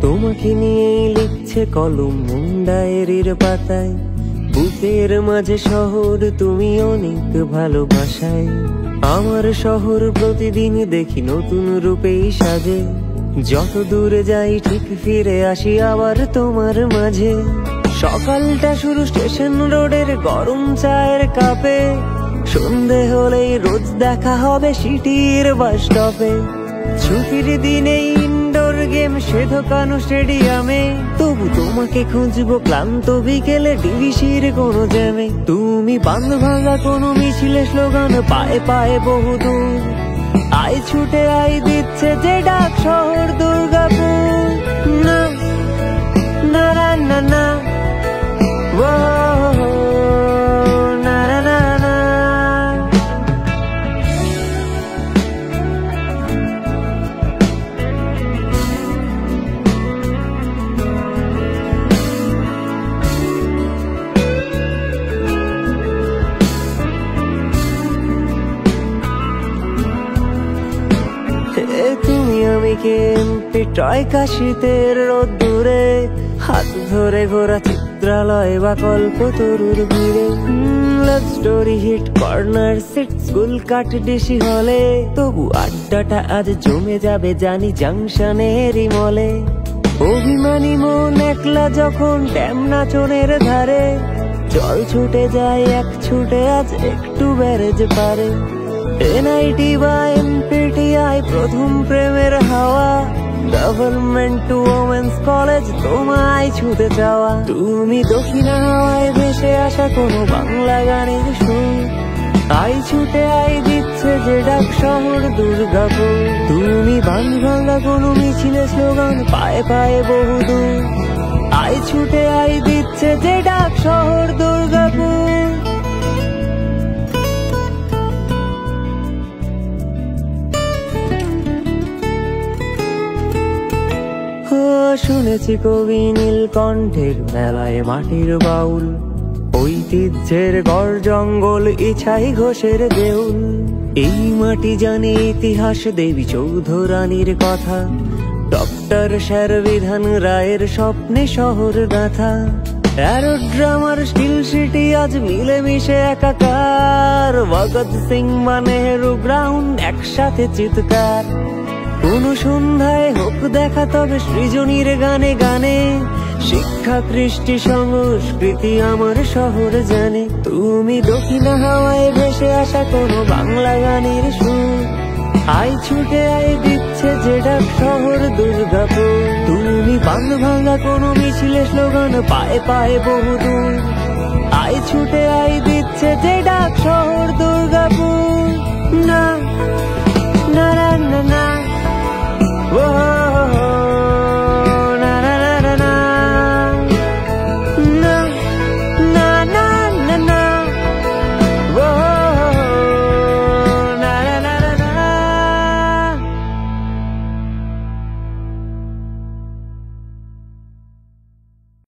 তোমাকে নিয়েই লিখছে কলম মন ডায়েরির পাতায়, বুকের মাঝে শহর তুমি অনেক ভালোবাসায়। আমার শহর প্রতিদিন দেখি নতুন রূপেই সাজে, যত দূরে যাই ঠিক ফিরে আসি আবার তোমার মাঝে। সকালটা শুরু স্টেশন রোডের গরম চায়ের কাপে, সন্ধে হলেই রোজ দেখা হবে সিটির বাস স্টপে। ছুটির দিনে ইনডোর গেম সে ধোকানো স্টেডিয়ামে, তবু তোমাকে খুঁজবো ক্লান্ত বিকেলে ডিভিসির কোনো জ্যামে। তুমি বাঁধ ভাঙা কোনো মিছিলে স্লোগান পায়ে পায়ে বহুদূর, আই ছুটে আই দিচ্ছে যে ডাক শহর দুর্গাপুর। না না না না না, ও না না না না। তুমি আমি কেমপি টয় কাশিতের রোদ্দুরে, হাত ধরে ঘোরা চিত্রালয় বা কল্পতরুর ভিড়ে। Love story hit corner seat school cut ডিসি হলে, তবু আড্ডাটা আজ জমে যাবে জানি জাংশনেরই মলে। অভিমানী মন একলা যখন ড্যাম নাচনের ধারে, জল ছুটে যায় এক ছুটে আজ একটু ব্যারেজ পারে। এনআইটি বা এমপিটিআই প্রথম প্রেমের হাওয়া, গভর্নমেন্ট টু ওমেন্স কলেজ তোমায় ছুতে চাওয়া। তুমি দক্ষিণা হাওয়ায় ভেসে আসা কোনো বাংলা গানের সুর, আই ছুটে আই দিচ্ছে যে ডাক শহর দুর্গাপুর। তুমি বাঁধ ভাঙা কোনো মিছিলে স্লোগান পায়ে পায়ে বহুদূর, আই ছুটে আই দিচ্ছে যে ডাক শহর দুর্গাপুর। শুনেছি কবি নীলকণ্ঠের মেলায় মাটির বাউল, ঐতিহ্যের গড় জঙ্গল ইছাই ঘোষের দেউল। এই মাটি জানে ইতিহাস দেবী চৌধুরানীর কথা, ডক্টর শরবিধান রায়ের স্বপ্নে শহর গাথা। অ্যারোড্রামার স্টিল সিটি আজ মিলেমিশে একাকার, ভগৎ সিং বা নেহেরু গ্রাউন্ড একসাথে চিৎকার। কোন সন্ধ্যায় হোক দেখা তবে সৃজনীর গানে গানে, শিক্ষা কৃষ্টি সংস্কৃতি আমার শহর জানে। তুমি দক্ষিণা হাওয়ায় ভেসে আসা কোনো বাংলা গানের সুর, আই ছুটে আই দিচ্ছে যে ডাক শহর দুর্গাপুর। তুমি বাঁধ ভাঙা কোনো মিছিলে স্লোগান পায়ে পায়ে বহুদূর, আই ছুটে আই দিচ্ছে যে ডাক শহর